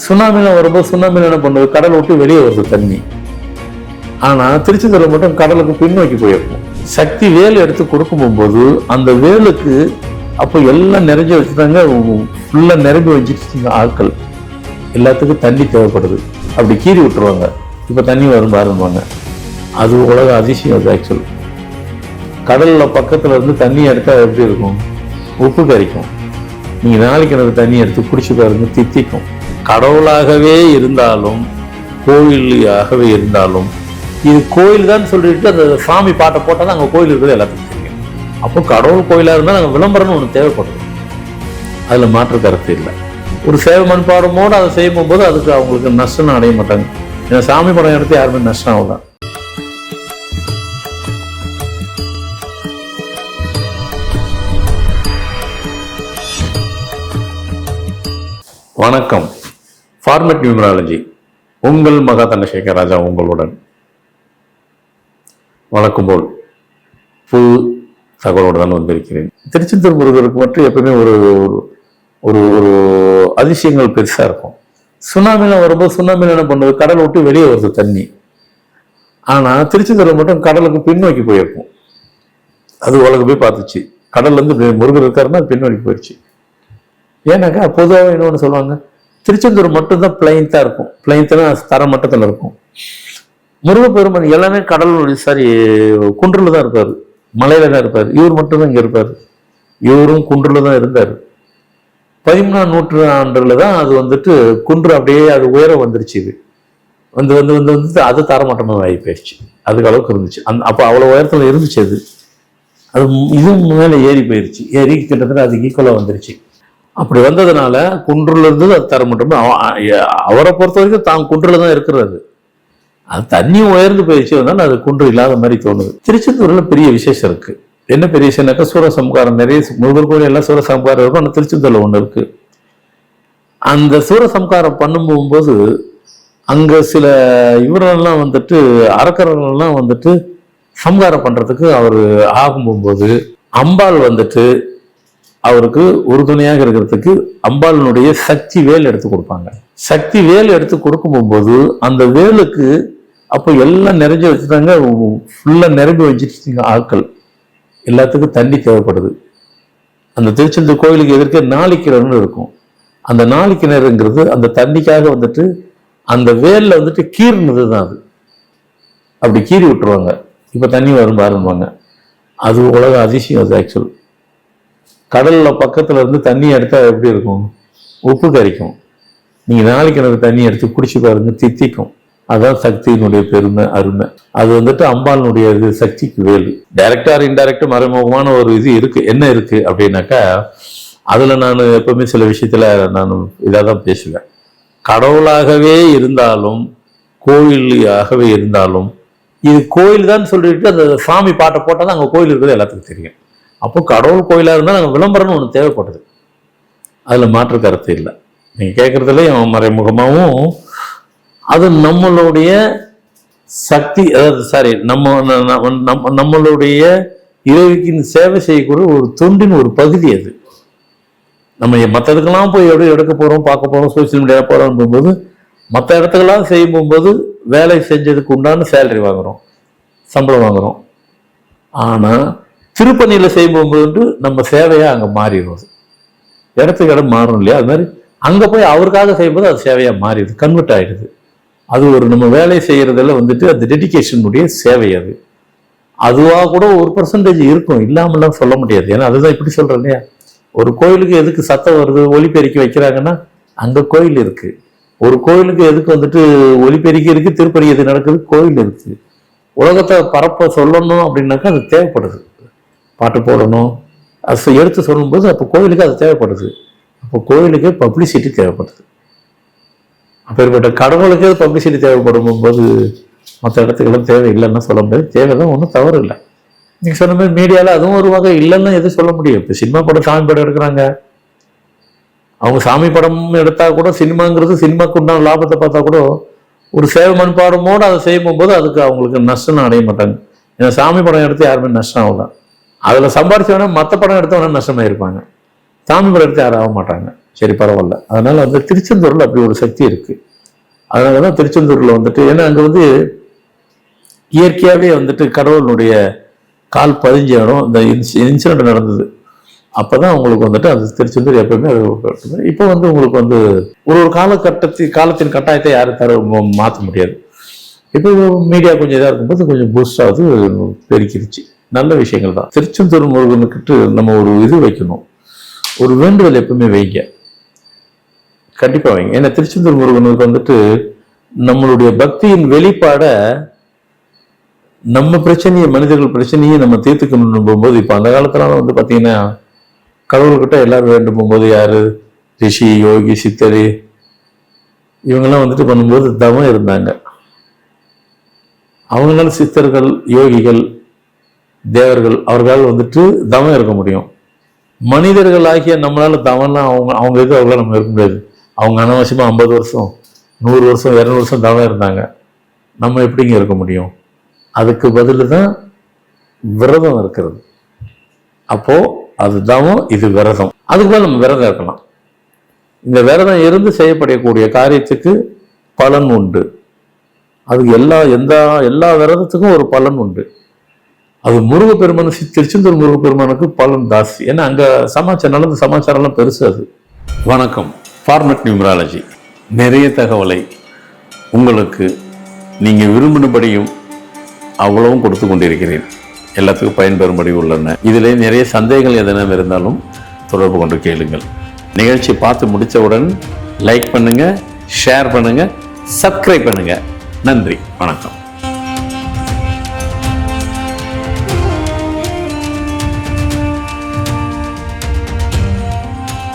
சுனாமிலாம் வரும்போது சுனாமியில் என்ன பண்ணுது, கடலை விட்டு வெளியே வருது தண்ணி. ஆனால் திருச்செந்தூர் மட்டும் கடலுக்கு பின்னோக்கி போயிருக்கும். சக்தி வேல் எடுத்து கொடுக்கும் போகும்போது அந்த வேலுக்கு அப்போ எல்லாம் நிறைஞ்சு வச்சுட்டாங்க, ஃபுல்லாக நிரம்பி வச்சுட்டு ஆட்கள் எல்லாத்துக்கும் தண்ணி தேவைப்படுது. அப்படி கீறி விட்டுருவாங்க, இப்போ தண்ணி வரும் பாருவாங்க. அது உலக அதிசயம். அது ஆக்சுவல் கடலில் பக்கத்தில் இருந்து தண்ணி எடுத்தால் எப்படி இருக்கும், உப்பு கறிக்கும். நீங்கள் நாளைக்கு எனக்கு தண்ணி எடுத்து குடிச்சு பாருங்க, தித்திக்கும். கடவுளாகவே இருந்தாலும் கோயிலாகவே இருந்தாலும் இது கோயில் தான் சொல்லிட்டு அந்த சாமி பாட்டை போட்டால் தான் அங்கே கோயில் இருக்கிறது எல்லாத்துக்கும் தெரியும். அப்போ கடவுள் கோயிலாக இருந்தால் நாங்கள் விளம்பரம்னு ஒன்று தேவைப்படுது, அதில் மாற்று கருத்து இல்லை. ஒரு சேவை மண்பாடமோடு அதை செய்யும் போது அதுக்கு அவங்களுக்கு நஷ்டம் அடைய மாட்டாங்க. ஏன்னா சாமி படம் எடுத்து யாருமே நஷ்டம் ஆகலாம். வணக்கம். ஃபார்மேட் நியூமராலஜி, உங்கள் மகா தண்டசேகர் ராஜா உங்களுடன் வழக்கம் போல் புது தகவலோடு தான் வந்திருக்கிறேன். திருச்செந்தூர் முருகருக்கு மட்டும் எப்பவுமே ஒரு ஒரு ஒரு அதிசயங்கள் பெருசா இருக்கும். சுனாமிலாம் வரும்போது சுனாமியில் என்ன பண்ணுது, கடலை விட்டு வெளியே வருது தண்ணி. ஆனா திருச்செந்தூர் மட்டும் கடலுக்கு பின்னோக்கி போயிருக்கும். அது உலகம் போய் பார்த்துச்சு. கடல்ல இருந்து முருகர் இருக்காருன்னா அது பின்னோக்கி போயிடுச்சு. ஏன்னாக்கா பொதுவாக இன்னொன்று சொல்லுவாங்க, திருச்செந்தூர் மட்டும்தான் பிளைன்ஸாக இருக்கும். பிளைன்ஸ்னா தர மட்டத்தில் இருக்கும். முருகப்பெருமான் எல்லாமே கடல் குன்றில் தான் இருப்பார், மலையில தான் இருப்பார். இவர் மட்டும்தான் இங்கே இருப்பார். இவரும் குன்றில் தான் இருந்தார். 13ஆம் நூற்றாண்டுல தான் அது குன்று அப்படியே அது உயர வந்துருச்சு. இது வந்து வந்து வந்து வந்து அது தரமட்டமாக ஆகி போயிடுச்சு. அதுக்கு அளவுக்கு இருந்துச்சு. அப்போ அவ்வளோ உயரத்தில் இருந்துச்சு. அது இதுவும் மேலே ஏறி போயிடுச்சு. ஏறி கிட்டத்தட்ட அதுக்கு ஈக்குவலாக வந்துருச்சு. அப்படி வந்ததுனால குன்றுல இருந்து அது தர மட்டும். அவரை பொறுத்த வரைக்கும் தான் குன்றுல தான் இருக்கிறது. அது தண்ணியும் உயர்ந்து போயிடுச்சு, அதனால அது குன்று இல்லாத மாதிரி தோணுது. திருச்செந்தூர்ல பெரிய விசேஷம் இருக்கு. என்ன பெரிய விஷயம்னாக்கா சூரசம்காரம். நிறைய முருகர் கோயில் எல்லாம் சூரசம்காரம் இருக்கும். ஆனால் திருச்செந்தூர்ல ஒண்ணு இருக்கு. அந்த சூரசம்காரம் பண்ணும் போகும்போது அங்க சில இவரெல்லாம் அரக்கர்கள்லாம் சம்காரம் பண்றதுக்கு அவர் ஆகும் போகும்போது அம்பாள் அவருக்கு உறுதுணையாக இருக்கிறதுக்கு அம்பாளினுடைய சக்தி வேல் எடுத்து கொடுப்பாங்க. சக்தி வேல் எடுத்து கொடுக்கும் போகும்போது அந்த வேலுக்கு அப்போ எல்லாம் நிறைஞ்சு வச்சுட்டாங்க, ஃபுல்லா நிரம்பி வச்சுட்டு ஆட்கள் எல்லாத்துக்கும் தண்ணி தேவைப்படுது. அந்த திருச்செந்தூர் கோயிலுக்கு எதிர்க்க நாளிக்கிணறு இருக்கும். அந்த நாளிக்கிணறுங்கிறது அந்த தண்ணிக்காக அந்த வேல்ல கீறினது தான். அது அப்படி கீறி விட்டுருவாங்க, இப்ப தண்ணி வரும் பாருவாங்க. அது உலக அதிசயம். அது ஆக்சுவல் கடல்ல பக்கத்துல இருந்து தண்ணி எடுத்தா எப்படி இருக்கும், உப்பு கறிக்கும். நீங்க நாளைக்கு எனக்கு தண்ணி எடுத்து குடிச்சு பாருங்க, தித்திக்கும். அதான் சக்தியினுடைய பெருமை, அருமை. அது அம்பாளுடைய இது சக்திக்கு வேலு. டைரக்டா இன்டைரக்டா மறைமுகமான ஒரு இது இருக்கு. என்ன இருக்கு அப்படின்னாக்கா, அதுல நான் எப்பவுமே சில விஷயத்துல நான் இதாதான் பேசுவேன். கடவுளாகவே இருந்தாலும் கோயிலாகவே இருந்தாலும் இது கோயில் தான் சொல்லிட்டு அந்த சாமி பாட்டை போட்டாதான் அங்க கோயில் இருக்கிறது எல்லாத்துக்கும் தெரியும். அப்போ கடவுள் கோயிலாக இருந்தால் நாங்கள் விளம்பரம்னு ஒன்று தேவைப்படுது, அதில் மாற்று கருத்து இல்லை. நீங்கள் கேட்குறதுலேயும் மறைமுகமாகவும் அது நம்மளுடைய சக்தி, அதாவது நம்மளுடைய இறைவிக்கு சேவை செய்யக்கூடிய ஒரு தொண்டின் ஒரு பகுதி. அது நம்ம மற்றதுக்கெல்லாம் போய் எப்படி எடுக்க போகிறோம், பார்க்க போகிறோம், சோசியல் மீடியா போகிறோம் போது மற்ற இடத்துக்கெல்லாம் செய்யும் போகும்போது வேலை செஞ்சதுக்கு உண்டான சேலரி வாங்குகிறோம், சம்பளம் வாங்குகிறோம். ஆனால் திருப்பணியில் செய்யும்போது நம்ம சேவையாக அங்கே மாறிடுவது, இடத்துக்கு இடம் மாறணும் இல்லையா? அது மாதிரி அங்கே போய் அவருக்காக செய்யும்போது அது சேவையாக மாறிடுது, கன்வெர்ட் ஆகிடுது. அது ஒரு நம்ம வேலை செய்யறதுல அந்த டெடிகேஷனுடைய சேவை. அதுவாக கூட 1% இருக்கும், இல்லாமலாம் சொல்ல முடியாது. ஏன்னா அதுதான் இப்படி சொல்றேன் இல்லையா, ஒரு கோயிலுக்கு எதுக்கு சத்தம் வருது, ஒலிபெருக்கி வைக்கிறாங்கன்னா அங்கே கோயில் இருக்கு. ஒரு கோயிலுக்கு எதுக்கு ஒலிபெருக்கி இருக்கு, திருப்பணி எது நடக்குது, கோயில் இருக்கு. உலகத்தை பரப்ப சொல்லணும் அப்படின்னாக்கா அது தேவைப்படுது. பாட்டு போடணும், அது எடுத்து சொல்லும்போது அப்போ கோயிலுக்கு அது தேவைப்படுது. அப்போ கோயிலுக்கு பப்ளிசிட்டி தேவைப்படுது. அப்பேற்பட்ட கடவுளுக்கு பப்ளிசிட்டி தேவைப்படும் போது மற்ற இடத்துக்கெல்லாம் தேவை இல்லைன்னா சொல்ல முடியாது. தேவைதான், ஒன்றும் தவறு இல்லை. நீங்கள் சொன்ன மாதிரி மீடியாவில் அதுவும் ஒரு வகை இல்லைன்னா எதுவும் சொல்ல முடியும். இப்போ சினிமா படம், சாமி படம் எடுக்கிறாங்க. அவங்க சாமி படம் எடுத்தா கூட சினிமாங்கிறது சினிமாக்கு உண்டான லாபத்தை பார்த்தா கூட ஒரு சேவை மண்பாடமோடு அதை செய்யும் போது அதுக்கு அவங்களுக்கு நஷ்டம் அடைய மாட்டாங்க. ஏன்னா சாமி படம் எடுத்து யாருமே நஷ்டம் ஆகலாம். அதில் சம்பாரிச்சவனா மற்ற படம் எடுத்தவனா நஷ்டமாயிருப்பாங்க. தாமிர எடுத்து யாரும் ஆக மாட்டாங்க. சரி, பரவாயில்ல. அதனால வந்து திருச்செந்தூரில் அப்படி ஒரு சக்தி இருக்கு. அதனால தான் திருச்செந்தூரில் வந்துட்டு, ஏன்னா அங்கே வந்து இயற்கையாகவே வந்துட்டு கடவுளுடைய கால் பதிஞ்ச இடம். இந்த இன்சிடென்ட் நடந்தது அப்போதான் உங்களுக்கு வந்துட்டு அது திருச்செந்தூர் எப்பவுமே அது. இப்போ வந்து உங்களுக்கு வந்து ஒரு காலத்தின் கட்டாயத்தை யாரும் மாற்ற முடியாது. இப்போ மீடியா கொஞ்சம் இதாக இருக்கும்போது கொஞ்சம் பூஸ்ட் ஆகுது, பெருக்கிருச்சு. நல்ல விஷயங்கள் தான். திருச்செந்தூர் முருகனுக்கிட்டு நம்ம ஒரு இது வைக்கணும், ஒரு வேண்டுதல் எப்பவுமே வைங்க, கண்டிப்பாக வைங்க. ஏன்னா திருச்செந்தூர் முருகனுக்கு வந்துட்டு நம்மளுடைய பக்தியின் வெளிப்பாடை, நம்ம பிரச்சனையை, மனிதர்கள் பிரச்சனையை நம்ம தீர்த்துக்கணும்னு போகும்போது, இப்போ அந்த காலத்துல வந்து பார்த்தீங்கன்னா கடவுள்கிட்ட எல்லாரும் வேண்டும் போகும்போது யாரு, ரிஷி, யோகி, சித்தரி இவங்கெல்லாம் வந்துட்டு பண்ணும்போது தவம் இருந்தாங்க. அவங்களால சித்தர்கள், யோகிகள், தேவர்கள் அவர்களால் வந்துட்டு தவம் இருக்க முடியும். மனிதர்கள் ஆகிய நம்மளால தவம்லாம் அவங்க இது அவங்களால நம்ம இருக்க முடியாது. அவங்க அனாவசியமா 50 வருஷம் 100 வருஷம் 200 வருஷம் தவம் இருந்தாங்க. நம்ம எப்படிங்க இருக்க முடியும்? அதுக்கு பதில் தான் விரதம் இருக்கிறது. அப்போ அது தவம், இது விரதம். அதுக்கு தான் நம்ம விரதம் இருக்கலாம். இந்த விரதம் இருந்து செய்யப்படக்கூடிய காரியத்துக்கு பலன் உண்டு. அதுக்கு எல்லா விரதத்துக்கும் ஒரு பலன் உண்டு. அது முருகப்பெருமான், திருச்செந்தூர் முருகப்பெருமானுக்கு பலன் தாசி. ஏன்னா அங்க நடந்த சமாச்சாரம்லாம் பெருசு. அது வணக்கம். ஃபார்மட் நியூமராலஜி நிறைய தகவலை உங்களுக்கு நீங்க விரும்பினபடியும் அவ்வளவும் கொடுத்து கொண்டிருக்கிறேன். எல்லாத்துக்கும் பயன்பெறும்படி உள்ளன. இதிலே நிறைய சந்தேகங்கள் எதனா இருந்தாலும் தொடர்பு கொண்டு கேளுங்கள். நிகழ்ச்சி பார்த்து முடித்தவுடன் லைக் பண்ணுங்க, ஷேர் பண்ணுங்க, சப்ஸ்கிரைப் பண்ணுங்க. நன்றி, வணக்கம்.